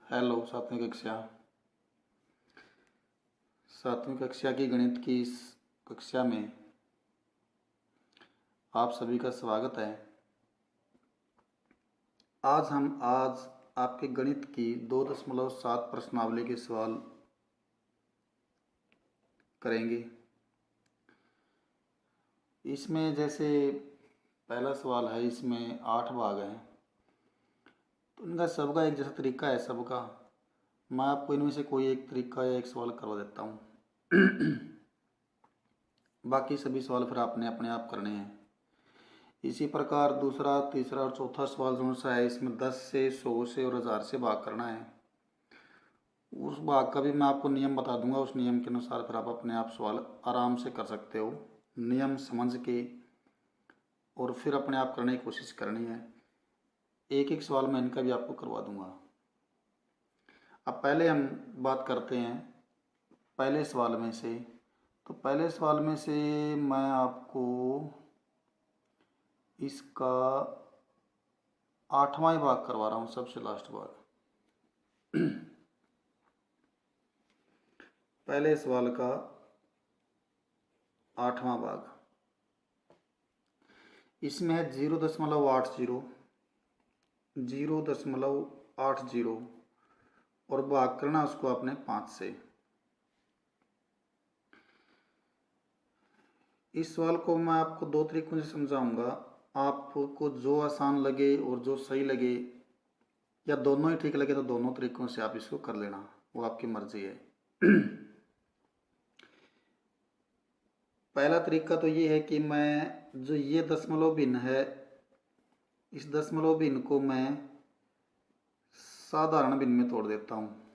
Hello सातवीं कक्षा की गणित की इस कक्षा में आप सभी का स्वागत है। आज आपके गणित की 2.7 प्रश्नावली के सवाल करेंगे। इसमें जैसे पहला सवाल है, इसमें 8 भाग हैं, तो इनका सबका एक जैसा तरीका है सबका। मैं आपको इनमें से कोई एक तरीका या एक सवाल करवा देता हूँ। बाकी सभी सवाल फिर आपने अपने आप करने हैं। इसी प्रकार दूसरा, तीसरा और चौथा सवाल जो सा है, इसमें 10 से, 100 से और 1000 से भाग करना है। उस भाग का भी मैं आपको नियम बता दूंगा। उस नियम के अनुसार फिर आप अपने आप सवाल आराम से कर सकते हो, नियम समझ के, और फिर अपने आप करने की कोशिश करनी है। एक एक सवाल मैं इनका भी आपको करवा दूंगा। अब पहले हम बात करते हैं पहले सवाल में से। तो पहले सवाल में से मैं आपको इसका 8वां भाग करवा रहा हूँ, सबसे लास्ट भाग। पहले सवाल का 8वां भाग, इसमें है 0.80, 0.80 और भाग करना उसको आपने 5 से। इस सवाल को मैं आपको दो तरीकों से समझाऊंगा। आपको जो आसान लगे और जो सही लगे, या दोनों ही ठीक लगे, तो दोनों तरीकों से आप इसको कर लेना, वो आपकी मर्जी है। पहला तरीका तो ये है कि मैं जो ये दशमलव भिन्न है, इस दशमलव भिन्न को मैं साधारण भिन्न में तोड़ देता हूँ।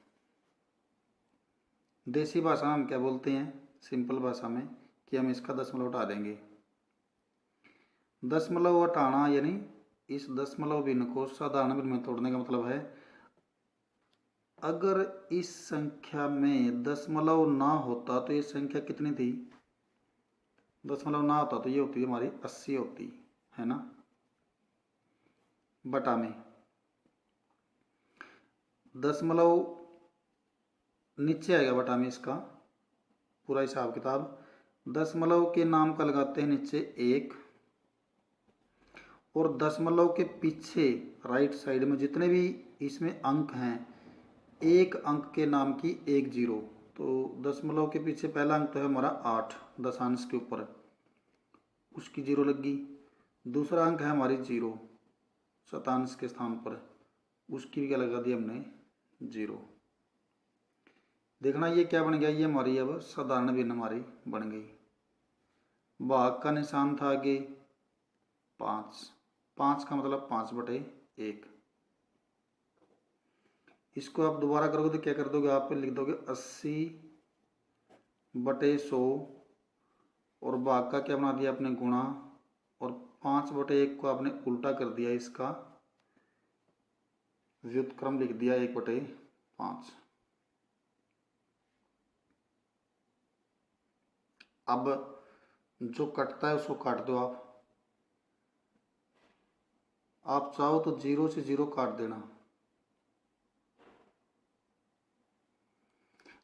देसी भाषा में हम क्या बोलते हैं, सिंपल भाषा में, कि हम इसका दशमलव हटा देंगे। दशमलव हटाना यानी इस दशमलव भिन्न को साधारण भिन्न में तोड़ने का मतलब है, अगर इस संख्या में दशमलव ना होता तो ये संख्या कितनी थी? दशमलव ना होता तो ये होती हमारी 80 होती है ना, बटा में दशमलव नीचे आएगा बटा में, इसका पूरा हिसाब किताब। दशमलव के नाम का लगाते हैं नीचे 1, और दशमलव के पीछे राइट साइड में जितने भी इसमें अंक हैं, एक अंक के नाम की 1 0। तो दशमलव के पीछे पहला अंक तो है हमारा 8, दशांश के ऊपर, उसकी 0 लग गई। दूसरा अंक है हमारी 0, शतांश के स्थान पर, उसकी भी क्या लगा दी हमने, 0। देखना ये क्या बन गया, ये हमारी अब साधारण भिन्न हमारी बन गई। भाग का निशान था आगे 5, 5 का मतलब 5/1। इसको आप दोबारा करोगे तो क्या कर दोगे, आप लिख दोगे 80/100, और भाग का क्या बना दिया आपने, गुणा, और 5/1 को आपने उल्टा कर दिया, इसका व्युत्क्रम लिख दिया 1/5। अब जो कटता है उसको काट दो आप चाहो तो 0 से 0 काट देना,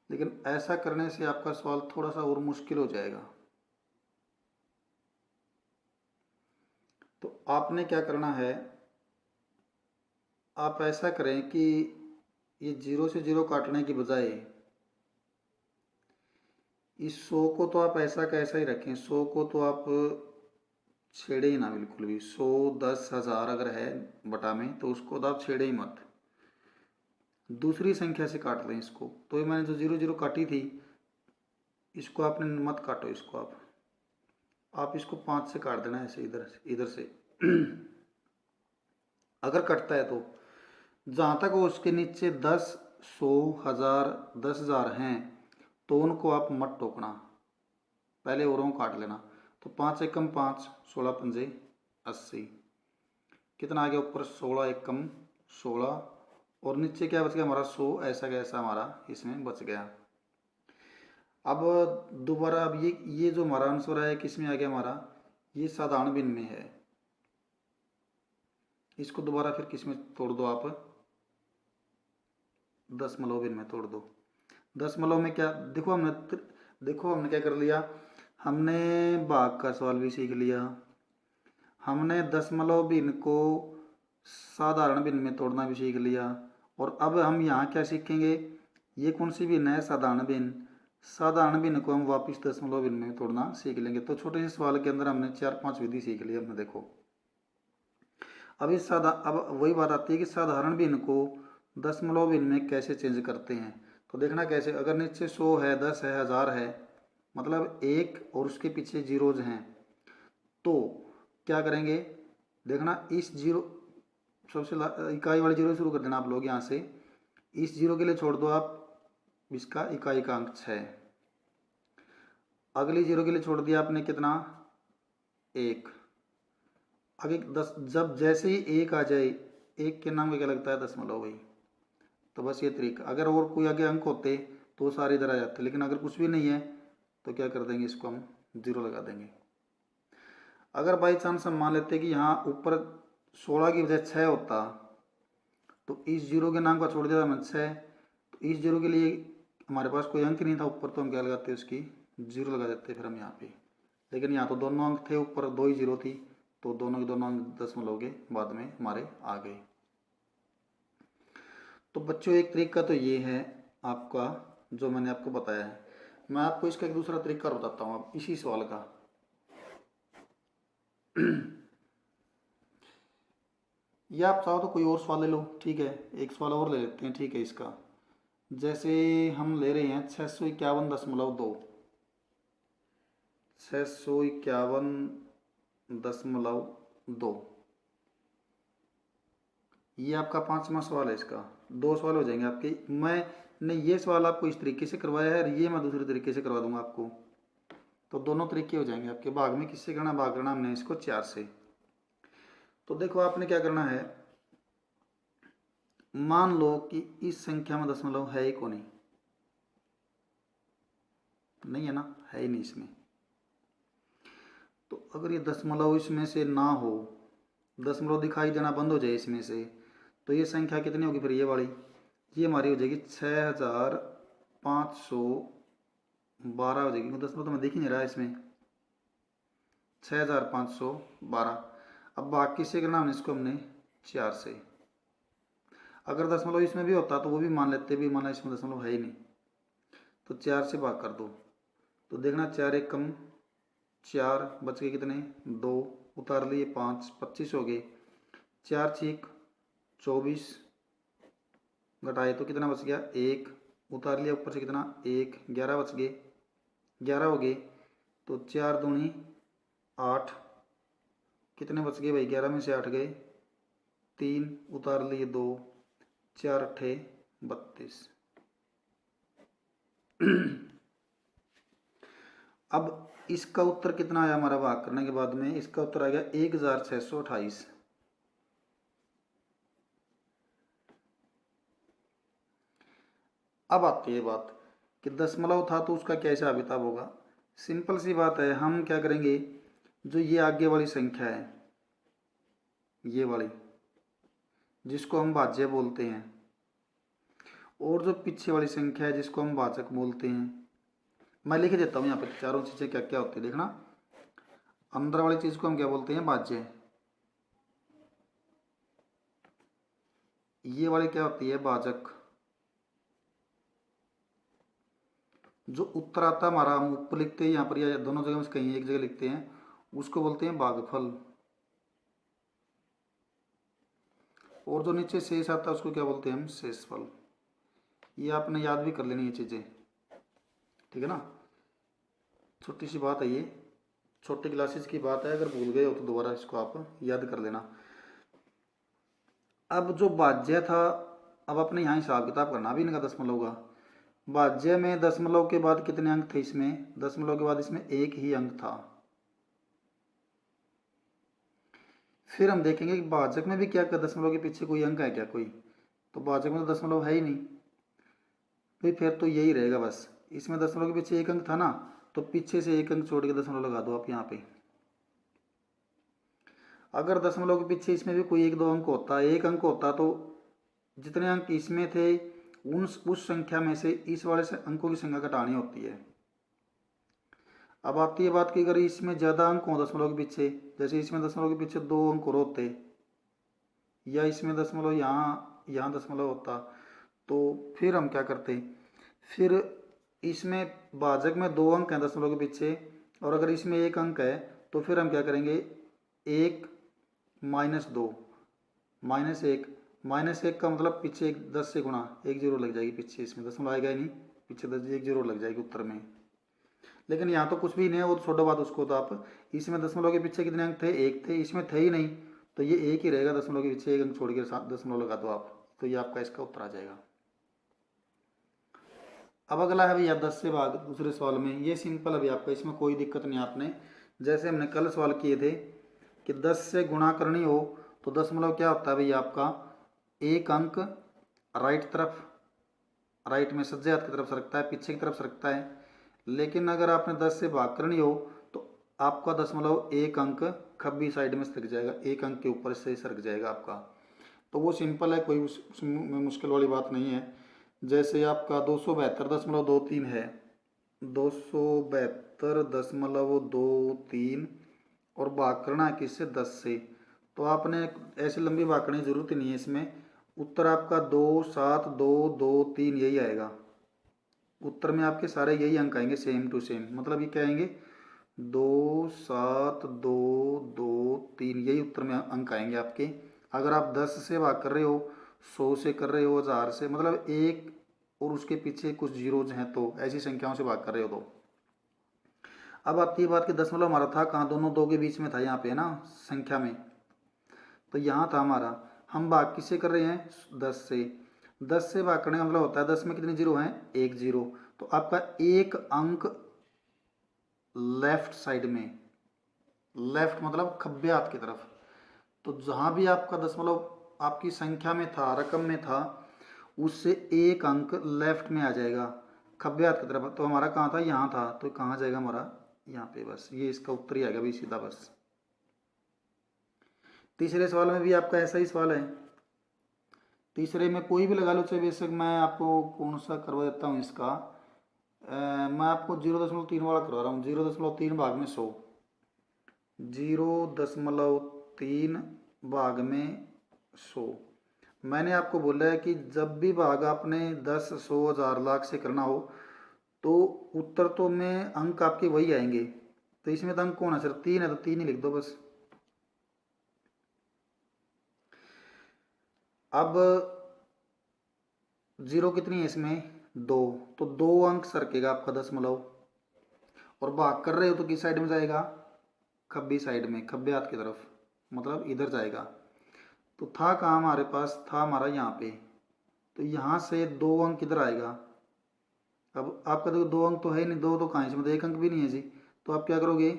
लेकिन ऐसा करने से आपका सवाल थोड़ा सा और मुश्किल हो जाएगा। तो आपने क्या करना है, आप ऐसा करें कि ये 0 से 0 काटने की बजाय इस 100 को तो आप ऐसा का ऐसा ही रखें। 100 को तो आप छेड़े ही ना बिल्कुल भी। 100, 10, 1000 अगर है बटा में तो उसको तो आप छेड़े ही मत, दूसरी संख्या से काट लें इसको। तो ये मैंने जो 0 0 काटी थी, इसको आपने मत काटो, इसको आप इसको 5 से काट देना, ऐसे इधर से। अगर कटता है तो जहाँ तक वो उसके नीचे 10, 100, 1000, 10,000 हैं, तो उनको आप मत टोकना, पहले औरों काट लेना। तो 5 एकम 5, 16 पंजे 80, कितना आ गया ऊपर, 16 एकम 16, और नीचे क्या बच गया हमारा 100, ऐसा कैसा हमारा इसमें बच गया। अब दोबारा, अब ये जो हमारा आंसर है किस में आ गया हमारा, ये साधारण भिन्न में है। इसको दोबारा फिर किस में तोड़ दो आप, दशमलव भिन्न में तोड़ दो। दशमलव में क्या देखो, हमने क्या कर लिया, हमने भाग का सवाल भी सीख लिया, हमने दशमलव भिन्न को साधारण भिन्न में तोड़ना भी सीख लिया, और अब हम यहाँ क्या सीखेंगे, ये कौन सी भिन्न है, साधारण भिन्न। साधारण भिन्न को हम वापस दशमलव भिन्न में तोड़ना सीख लेंगे। तो छोटे से सवाल के अंदर हमने 4-5 विधि सीख ली। हमने देखो अब अब वही बात आती है कि साधारण भिन्न को दशमलव भिन्न में कैसे चेंज करते हैं। तो देखना कैसे, अगर नीचे 100 है, 10 है, 1000 है, मतलब 1 और उसके पीछे जीरोज हैं, तो क्या करेंगे, देखना इस जीरो सबसे इकाई वाले जीरो शुरू कर देना आप लोग यहाँ से। इस जीरो के लिए छोड़ दो आप इसका इकाई का अंक 6, अगली जीरो के लिए छोड़ दिया आपने कितना, 1। आगे 10, जब जैसे ही 1 आ जाए, 1 के नाम में क्या लगता है, दशमलव भाई। तो बस ये तरीका, अगर और कोई आगे अंक होते तो सारे इधर आ जाते, लेकिन अगर कुछ भी नहीं है तो क्या कर देंगे, इसको हम 0 लगा देंगे। अगर बाई चांस हम मान लेते कि यहाँ ऊपर 16 की बजाय 6 होता, तो इस जीरो के नाम का छोड़ दिया मैंने 6, तो इस जीरो के लिए हमारे पास कोई अंक नहीं था ऊपर, तो हम क्या लगाते, उसकी 0 लगा देते फिर हम यहाँ पे। लेकिन यहाँ तो दोनों अंक थे, ऊपर 2 ही जीरो थी, तो दोनों के दोनों अंक दशमलव के बाद में हमारे आ गए। तो बच्चों एक तरीका तो ये है आपका, जो मैंने आपको बताया है। मैं आपको इसका एक दूसरा तरीका बताता हूँ अब इसी सवाल का। या आप चाहो तो कोई और सवाल ले लो, ठीक है, एक सवाल और ले लेते हैं, ठीक है। इसका जैसे हम ले रहे हैं 651.2, 651.2, ये आपका 5वां सवाल है। इसका 2 सवाल हो जाएंगे आपके। मैंने ये सवाल आपको इस तरीके से करवाया है और ये मैं दूसरे तरीके से करवा दूंगा आपको, तो दोनों तरीके हो जाएंगे आपके। भाग में किससे करना, भाग करना हमने इसको 4 से। तो देखो आपने क्या करना है, मान लो कि इस संख्या में दशमलव है ही को नहीं है ना, है ही नहीं इसमें। तो अगर ये दशमलव इसमें से ना हो, दशमलव दिखाई देना बंद हो जाए इसमें से, तो ये संख्या कितनी होगी फिर, ये वाली, ये हमारी हो जाएगी 6512 हो जाएगी। दशमलव तो मैं देख ही नहीं रहा इसमें, 6512। अब बाकी से करना हमने इसको, हमने 4 से। अगर दशमलव इसमें भी होता तो वो भी मान लेते, भी माना इसमें दशमलव है ही नहीं, तो 4 से भाग कर दो। तो देखना 4 एक कम 4, बच गए कितने, 2, उतार लिए 5, 25 हो गए। 4 6 24, घटाए तो कितना बच गया, 1, उतार लिया ऊपर से कितना, 1, 11 बच गए, 11 हो गए। तो 4 दूनी 8, कितने बच गए भाई, 11 में से 8 गए, 3, उतार लिए 2, 4 8 32। अब इसका उत्तर कितना आया हमारा, भाग करने के बाद में इसका उत्तर आ गया 1628। अब आती है बात कि दशमलव था तो उसका क्या हिसाब किताब होगा। सिंपल सी बात है, हम क्या करेंगे, जो ये आगे वाली संख्या है, ये वाली जिसको हम भाज्य बोलते हैं, और जो पीछे वाली संख्या है जिसको हम भाजक बोलते हैं, मैं लिख देता हूँ यहाँ पे चारों चीज़ें क्या क्या होती है। देखना, अंदर वाली चीज़ को हम क्या बोलते हैं, भाज्य। ये वाली क्या होती है, भाजक। जो उत्तर आता है हमारा, हम ऊपर लिखते हैं यहाँ पर या दोनों जगह में कहीं एक जगह लिखते हैं, उसको बोलते हैं भागफल। और जो नीचे शेष आता है उसको क्या बोलते हैं हम, शेषफल। ये आपने याद भी कर लेनी ये चीज़ें, ठीक है ना। छोटी सी बात है ये, छोटी क्लासेस की बात है, अगर भूल गए हो तो दोबारा इसको आप याद कर लेना। अब जो भाज्य था, अब अपने यहाँ हिसाब किताब करना भी इनका दशमलव का। भाज्य में दशमलव के बाद कितने अंक थे इसमें, दशमलव के बाद इसमें एक ही अंक था। फिर हम देखेंगे कि भाजक में भी क्या दशमलव के पीछे कोई अंक है क्या कोई, तो भाजक में तो दशमलव है ही नहीं, तो फिर तो यही रहेगा बस। इसमें दशमलव के पीछे एक अंक था ना, तो पीछे से एक अंक छोड़ के दशमलव लगा दो आप यहाँ पे। अगर दशमलव के पीछे इसमें भी कोई 1 2 अंक होता, एक अंक होता, तो जितने अंक इसमें थे उस संख्या में से इस वाले से अंकों की संख्या घटानी होती है। अब आती है बात कि अगर इसमें ज़्यादा अंक हो दशमलव के पीछे, जैसे इसमें दशमलव के पीछे 2 अंक और होते, या इसमें दशमलव यहाँ दशमलव होता, तो फिर हम क्या करते, फिर इसमें भाजक में 2 अंक हैं दशमलव के पीछे, और अगर इसमें 1 अंक है तो फिर हम क्या करेंगे, 1 -2 -1 का मतलब पीछे 10 से गुणा, 1 जीरो लग जाएगी पीछे, इसमें दशमलव आएगा ही नहीं, पीछे 1 जीरो लग जाएगी उत्तर में। लेकिन यहाँ तो कुछ भी नहीं है, वो तो छोड़ो बात उसको, तो आप इसमें दशमलव के पीछे कितने अंक थे, 1 थे, इसमें थे ही नहीं, तो ये 1 ही रहेगा, दशमलव के पीछे 1 अंक छोड़ के दशमलव लगा दो आप, तो ये आपका इसका उत्तर आ जाएगा। अब अगला है भैया 10 से भाग दूसरे सवाल में, ये सिंपल है भैया आपका, इसमें कोई दिक्कत नहीं। आपने जैसे हमने कल सवाल किए थे कि 10 से गुणा करनी हो तो दशमलव क्या होता है भैया आपका, 1 अंक राइट तरफ, राइट में सज्जे हाथ की तरफ सरकता है, पीछे की तरफ सरकता है। लेकिन अगर आपने 10 से भाग करनी हो तो आपका दशमलव 1 अंक खब्बी साइड में सरक जाएगा, 1 अंक के ऊपर से सरक जाएगा आपका। तो वो सिंपल है, कोई उसमें मुश्किल वाली बात नहीं है। जैसे आपका 272.23 है, 272.23 और भाग करना है किससे, 10 से, तो आपने ऐसे लंबी भाग करने की जरूरत ही नहीं है। इसमें उत्तर आपका 27223 यही आएगा, उत्तर में आपके सारे यही अंक आएंगे, सेम टू सेम, मतलब ये क्या आएंगे, 27223 यही उत्तर में अंक आएंगे आपके। अगर आप 10 से भाग कर रहे हो, 100 से कर रहे हो, 1000 से, मतलब एक और उसके पीछे कुछ जीरोज हैं, तो ऐसी संख्याओं से भाग कर रहे हो तो। अब आपकी बात कि दशमलव हमारा था कहाँ, दोनों दो के बीच में था, यहाँ पे है ना संख्या में, तो यहाँ था हमारा। हम भाग किससे कर रहे हैं, 10 से। 10 से भाग करने का मतलब होता है 10 में कितने जीरो हैं, 1 जीरो, तो आपका 1 अंक लेफ्ट साइड में, लेफ्ट मतलब खब्बे हाथ की तरफ, तो जहाँ भी आपका दशमलव आपकी संख्या में था, रकम में था, उससे 1 अंक लेफ्ट में आ जाएगा खब्बे हाथ की तरफ। तो हमारा कहाँ था, यहाँ था, तो कहाँ जाएगा हमारा, यहाँ पे, बस ये इसका उत्तर ही आएगा भाई सीधा बस। तीसरे सवाल में भी आपका ऐसा ही सवाल है, तीसरे में कोई भी लगा लो, चाहे बेशक मैं आपको कौन सा करवा देता हूँ इसका, मैं आपको 0.3 वाला करवा रहा हूँ, 0.3 भाग में 100, 0.3 भाग में 100। मैंने आपको बोला है कि जब भी भाग आपने 10, 100, 1000, लाख से करना हो तो उत्तर तो में अंक आपके वही आएंगे, तो इसमें तो अंक कौन है, सिर्फ 3 है, तो 3 ही लिख दो बस। अब जीरो कितनी है इसमें, 2, तो 2 अंक सरकेगा आपका दशमलव, और भाग कर रहे हो तो किस साइड में जाएगा, खब्बी साइड में, खब्बे हाथ की तरफ, मतलब इधर जाएगा। तो था कहाँ हमारे पास, था हमारा यहाँ पे, तो यहाँ से 2 अंक किधर आएगा। अब आपका देखो 2 अंक तो है ही नहीं, 2 तो कहाँ है इसमें, तो 1 अंक भी नहीं है जी, तो आप क्या करोगे,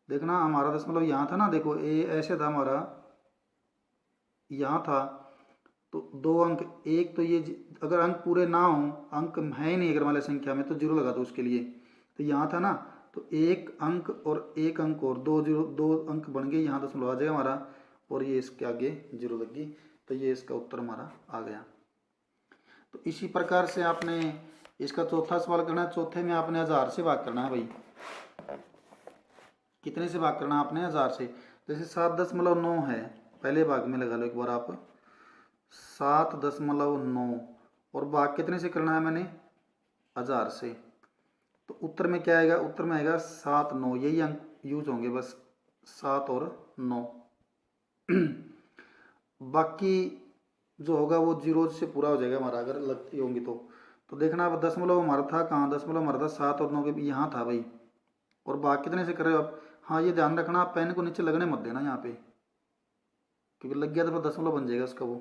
देखना हमारा दशमलव यहाँ था ना, देखो ये ऐसे था हमारा, यहाँ था, तो 2 अंक, एक तो ये अगर अंक पूरे ना हो, अंक है ही नहीं अगर वाले संख्या में, तो जीरो लगा दो उसके लिए, तो यहाँ था ना, तो 1 अंक और 1 अंक और 2 जीरो, 2 अंक बन गए, यहाँ दशमलव आ जाएगा हमारा, और ये इसके आगे जीरो लगी, तो ये इसका उत्तर हमारा आ गया। तो इसी प्रकार से आपने इसका चौथा सवाल करना है, चौथे में आपने 1000 से भाग करना है भाई, कितने से भाग करना है आपने, 1000 से। जैसे 7.9 है, पहले भाग में लगा लो एक बार आप, 7.9, और भाग कितने से करना है मैंने, 1000 से, तो उत्तर में क्या आएगा, उत्तर में आएगा 7, 9, यही अंक यूज होंगे बस, 7 और 9। बाकी जो होगा वो जीरो से पूरा हो जाएगा हमारा, अगर लगती होंगी तो देखना अब दशमलव हमारा था कहाँ, दशमलव हमारा था 7 और 9 के यहाँ था भाई, और भाग कितने से कर रहे हो आप। हाँ ये ध्यान रखना, आप पेन को नीचे लगने मत देना यहाँ पे, क्योंकि लग गया तो फिर दशमलव बन जाएगा उसका वो।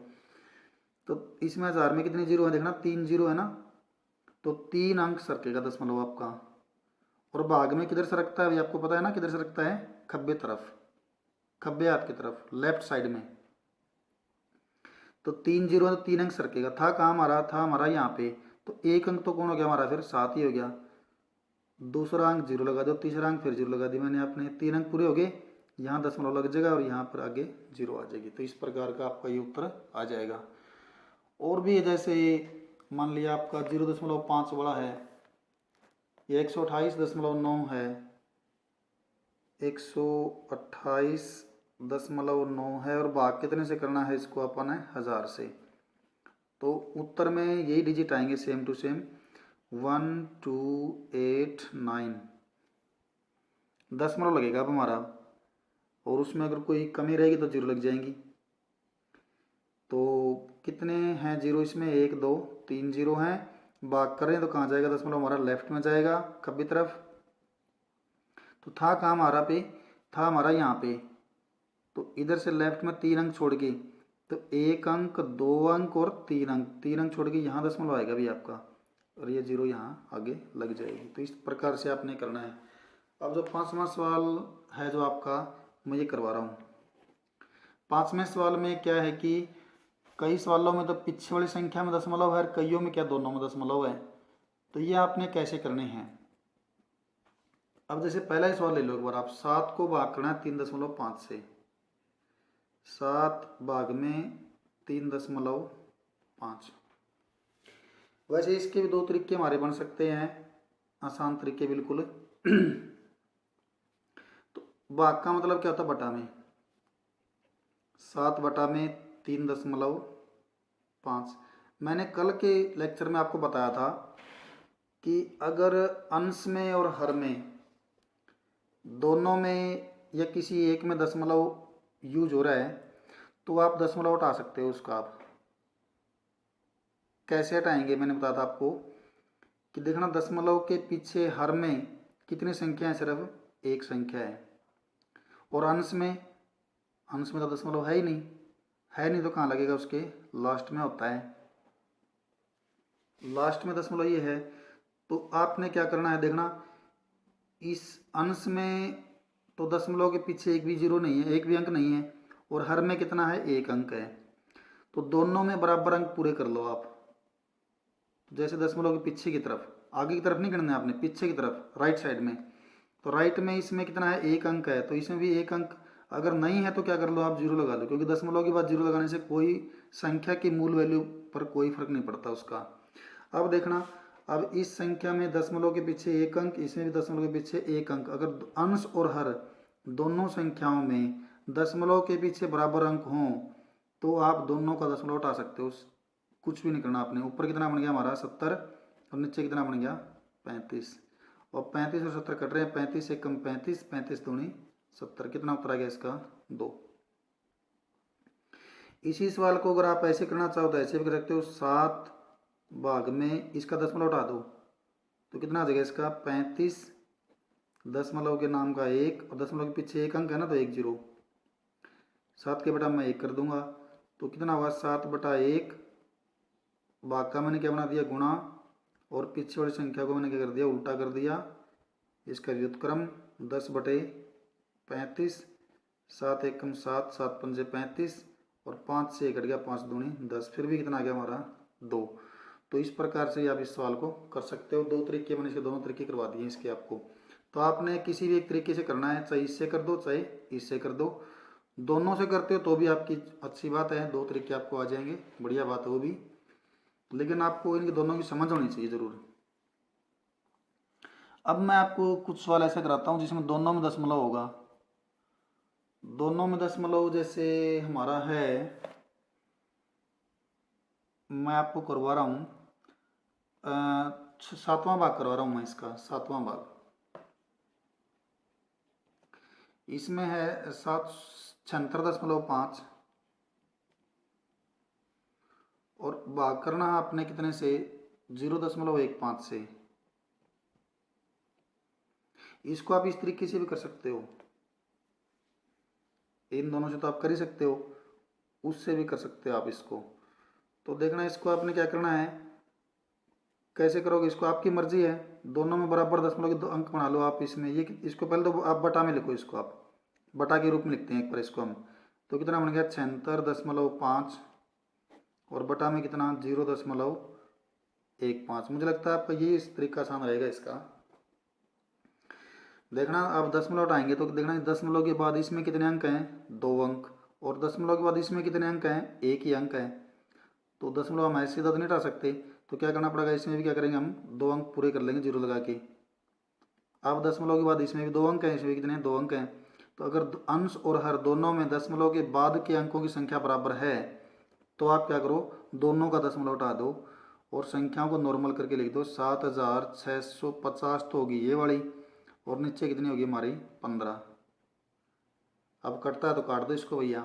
तो इसमें 1000 में कितने जीरो है, देखना 3 जीरो है ना, तो 3 अंक सरकेगा दशमलव आपका, और भाग में किधर सरकता है, आपको पता है ना किधर सरकता है, खब्बे तरफ, खब्बे हाथ की तरफ, लेफ्ट साइड में, तो 3 जीरो है तो 3 अंक सरकेगा। था कहाँ हमारा, था हमारा यहाँ पे, तो 1 अंक तो कौन हो गया हमारा, फिर 7 ही हो गया, दूसरा अंक जीरो लगा दो, तीसरा अंक फिर जीरो लगा दी मैंने आपने, 3 अंक पूरे हो गए, यहाँ दशमलव लग जाएगा और यहाँ पर आगे जीरो आ जाएगी। तो इस प्रकार का आपका ये उत्तर आ जाएगा। और भी जैसे मान लिया आपका 0.5 बड़ा है, ये 128.9 है, 128.9 है, और भाग कितने से करना है इसको अपन है 1000 से। तो उत्तर में यही डिजिट आएंगे सेम टू सेम 1289 दशमलव लगेगा अब हमारा, और उसमें अगर कोई कमी रहेगी तो जीरो लग जाएंगी। तो कितने हैं जीरो इसमें, 1 2 3 जीरो हैं। भाग करें तो कहाँ जाएगा दशमलव हमारा, लेफ्ट में जाएगा खब्बी तरफ। तो था कहाँ हमारा पे, था हमारा यहाँ पे, तो इधर से लेफ्ट में 3 अंक छोड़ के, तो 1 अंक 2 अंक और 3 अंक, 3 अंक छोड़ के यहाँ दशमलव आएगा भी आपका, और ये जीरो यहाँ आगे लग जाएगी। तो इस प्रकार से आपने करना है। अब जो 5वां सवाल है जो आपका मैं ये करवा रहा हूँ, 5वें सवाल में क्या है कि कई सवालों में तो पीछे वाली संख्या में दशमलव है, कईयों में क्या दोनों में दशमलव है। तो ये आपने कैसे करने हैं। अब जैसे पहला ही सवाल ले लो एक बार आप, 7 को भाग करना है 3.5 से, 7 भाग में 3.5। वैसे इसके भी 2 तरीके हमारे बन सकते हैं, आसान तरीके बिल्कुल। तो भाग का मतलब क्या होता है, बटा में, 7 बटा में 3.5। मैंने कल के लेक्चर में आपको बताया था कि अगर अंश में और हर में दोनों में या किसी एक में दशमलव यूज हो रहा है तो आप दशमलव हटा सकते हो उसका। आप कैसे हटाएंगे, मैंने बताया था आपको कि देखना दशमलव के पीछे हर में कितनी संख्या है, सिर्फ एक संख्या है, और अंश में तो दशमलव है ही नहीं, है नहीं तो कहाँ लगेगा, उसके लास्ट में होता है, लास्ट में दशमलव ये है। तो आपने क्या करना है, देखना इस अंश में तो दशमलव के पीछे एक भी जीरो नहीं है, एक भी अंक नहीं है, और हर में कितना है, एक अंक है। तो दोनों में बराबर अंक पूरे कर लो आप। तो जैसे दशमलव के पीछे की तरफ, आगे की तरफ नहीं करना है आपने, पीछे की तरफ राइट साइड में, तो राइट में इसमें कितना है, एक अंक है, तो इसमें भी एक अंक अगर नहीं है तो क्या कर लो आप, जीरो लगा लो, क्योंकि दशमलव के बाद जीरो लगाने से कोई संख्या की मूल वैल्यू पर कोई फर्क नहीं पड़ता उसका। अब देखना, अब इस संख्या में दशमलव के पीछे एक अंक, इसमें भी दशमलव के पीछे एक अंक, अगर अंश और हर दोनों संख्याओं में दशमलव के पीछे बराबर अंक हों तो आप दोनों का दशमलव हटा सकते हो। कुछ भी नहीं करना आपने। ऊपर कितना बन गया हमारा 70, और नीचे कितना बन गया 35, और 35 और 70 कट रहे हैं, 35 से कम 35, 35 दूनी 70, कितना उत्तर आ गया इसका 2। इसी सवाल को अगर आप ऐसे करना चाहो तो ऐसे भी कर सकते हो, 7 भाग में इसका दशमलव हटा दो तो कितना आ जाएगा इसका 35, दशमलव के नाम का 1, और दशमलव के पीछे एक अंक है ना तो 1 जीरो, 7 के बटा मैं 1 कर दूंगा तो कितना हुआ 7 बटा 1, भाग का मैंने क्या बना दिया गुणा, और पीछे वाली संख्या को मैंने क्या कर दिया, उल्टा कर दिया, इसका व्युत्क्रम 10 बटे 35, 7 एकम 7, 7 पंजे 35, और 5 से 1 कट गया, 5 दूनी 10, फिर भी कितना आ गया हमारा 2। तो इस प्रकार से आप इस सवाल को कर सकते हो। 2 तरीके मैंने इसके दोनों तरीके करवा दिए इसके आपको। तो आपने किसी भी एक तरीके से करना है, चाहे इससे कर दो चाहे इससे कर दो, दोनों से करते हो तो भी आपकी अच्छी बात है, 2 तरीके आपको आ जाएंगे, बढ़िया बात है वो भी, लेकिन आपको इनके दोनों की समझ होनी चाहिए ज़रूर। अब मैं आपको कुछ सवाल ऐसे कराता हूँ जिसमें दोनों में दशमलव होगा। दोनों में दशमलव जैसे हमारा है, मैं आपको करवा रहा हूँ 7वां भाग करवा रहा हूँ मैं इसका, 7वां भाग। इसमें है 76.5, और भाग करना है आपने कितने से, 0.15 से। इसको आप इस तरीके से भी कर सकते हो, इन दोनों से तो आप कर ही सकते हो, उससे भी कर सकते हो आप इसको। तो देखना इसको आपने क्या करना है, कैसे करोगे इसको आपकी मर्जी है, दोनों में बराबर दशमलव के 2 अंक बना लो आप इसमें। ये इसको पहले तो आप बटा में लिखो, इसको आप बटा के रूप में लिखते हैं एक बार इसको हम। तो कितना बन गया 76.5, और बटा में कितना 0.15। मुझे लगता है आपका ये इस तरीका आसान रहेगा इसका। देखना आप दशमलव उठाएंगे तो देखना दशमलव के बाद इसमें कितने अंक हैं, 2 अंक, और दशमलव के बाद इसमें कितने अंक हैं, 1 ही अंक है। तो दशमलव हम ऐसे सीधा तो नहीं हटा सकते, तो क्या करना पड़ेगा, इसमें भी क्या करेंगे हम 2 अंक पूरे कर लेंगे जीरो लगा के। अब दशमलव के बाद इसमें भी 2 अंक हैं, इसमें भी कितने 2 अंक हैं। तो अगर अंश और हर दोनों में दशमलव के बाद के अंकों की संख्या बराबर है तो आप क्या करो, दोनों का दशमलव हटा दो और संख्याओं को नॉर्मल करके लिख दो। 7650 तो होगी ये वाली, और नीचे कितनी होगी हमारी 15। अब कटता है तो काट दो इसको भैया,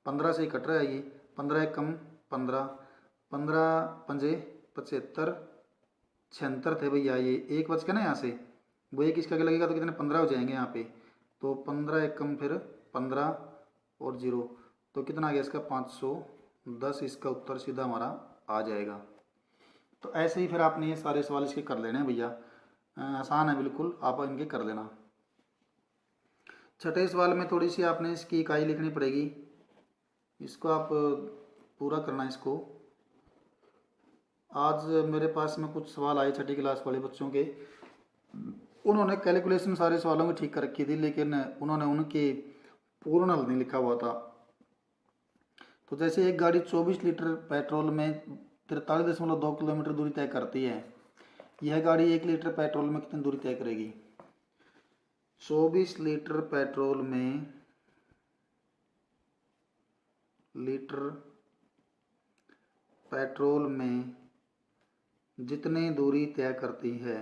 15 से ही कट रहा है ये, 15 एक कम 15, 15 पंजे 75, 76 थे भैया, ये एक बच के ना यहाँ से, वो एक इसका लगेगा तो कितने 15 हो जाएंगे यहाँ पे। तो 15 एक कम फिर 15 और जीरो, तो कितना आ गया इसका 510, इसका उत्तर सीधा हमारा आ जाएगा। तो ऐसे ही फिर आपने ये सारे सवाल इसके कर लेने हैं भैया, आसान है बिल्कुल, आप इनके कर लेना। छठे सवाल में थोड़ी सी आपने इसकी इकाई लिखनी पड़ेगी, इसको आप पूरा करना इसको। आज मेरे पास में कुछ सवाल आए छठी क्लास वाले बच्चों के, उन्होंने कैलकुलेशन सारे सवालों की ठीक कर रखी थी, लेकिन उन्होंने उनके पूर्ण हल नहीं लिखा हुआ था। तो जैसे एक गाड़ी 24 लीटर पेट्रोल में 43.2 किलोमीटर दूरी तय करती है, यह गाड़ी 1 लीटर पेट्रोल में कितनी दूरी तय करेगी। 24 लीटर पेट्रोल में जितनी दूरी तय करती है,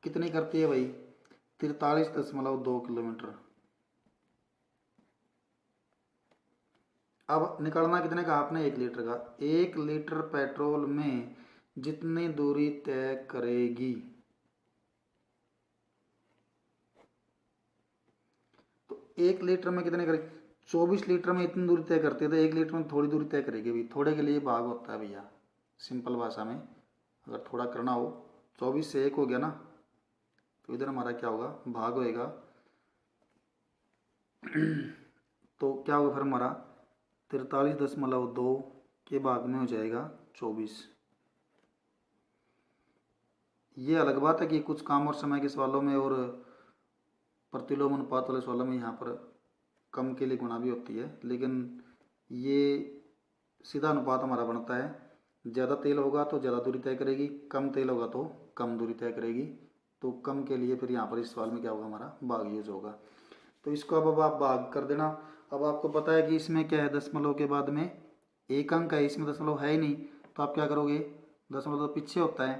कितनी करती है भाई, 43.2 किलोमीटर। अब निकालना कितने का आपने, 1 लीटर का। 1 लीटर पेट्रोल में जितनी दूरी तय करेगी, तो 1 लीटर में कितने करेगी, 24 लीटर में इतनी दूरी तय करती है, तो 1 लीटर में थोड़ी दूरी तय करेगी भाई, थोड़े के लिए भाग होता है भैया, सिंपल भाषा में अगर थोड़ा करना हो, 24 से 1 हो गया ना, तो इधर हमारा क्या होगा, भाग होएगा। तो क्या होगा फिर हमारा 43.2 के भाग में हो जाएगा 24। ये अलग बात है कि कुछ काम और समय के सवालों में और प्रतिलोम अनुपात वाले सवालों में यहाँ पर कम के लिए गुणा भी होती है, लेकिन ये सीधा अनुपात हमारा बनता है, ज़्यादा तेल होगा तो ज़्यादा दूरी तय करेगी, कम तेल होगा तो कम दूरी तय करेगी। तो कम के लिए फिर यहाँ पर इस सवाल में क्या होगा, हमारा भाग यूज होगा। तो इसको अब आप भाग कर देना। अब आपको पता है कि इसमें क्या है, दशमलव के बाद में 1 अंक है, इसमें दशमलव है ही नहीं, तो आप क्या करोगे, दशमलव तो पीछे होता है,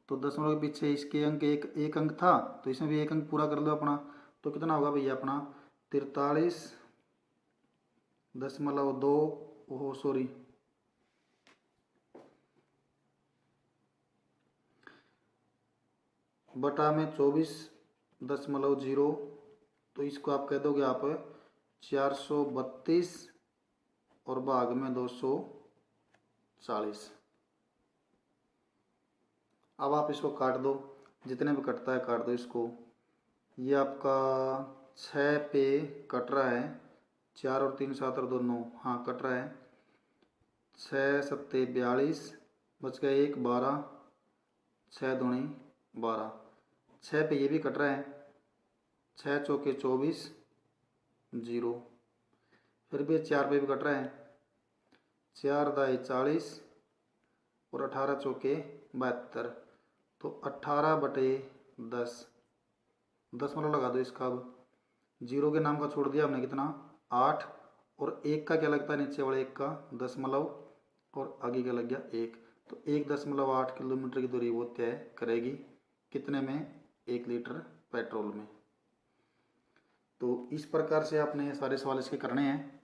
तो दशमलव के पीछे इसके अंक एक अंक था, तो इसमें भी 1 अंक पूरा कर लो अपना। तो कितना होगा भैया अपना 43.2, ओहो सॉरी, बटा में 24.0, तो इसको आप कह दोगे आप 432 और भाग में 240। अब आप इसको काट दो, जितने भी कटता है काट दो इसको। ये आपका 6 पे कट रहा है, 4 और 3 7 और 2 9, हाँ कट रहा है, 6 सत्ते 42, बच गया 1 12, 6 दूनी 12, 6 पे ये भी कट रहा है, 6 चौके 24 0, फिर भी 4 पे भी कट रहा है, 4 दाई 40 और 18 चौके 72, तो 18/10, दशमलव लगा दो इसका। अब जीरो के नाम का छोड़ दिया हमने कितना 8, और 1 का क्या लगता है, नीचे वाले 1 का दशमलव, और आगे का लग गया 1, तो 1.8 किलोमीटर की दूरी वो तय करेगी, कितने में, 1 लीटर पेट्रोल में। तो इस प्रकार से आपने ये सारे सवाल इसके करने हैं।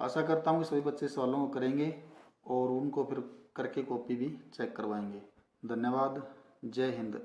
आशा करता हूँ कि सभी बच्चे सवालों को करेंगे और उनको फिर करके कॉपी भी चेक करवाएंगे। धन्यवाद, जय हिंद।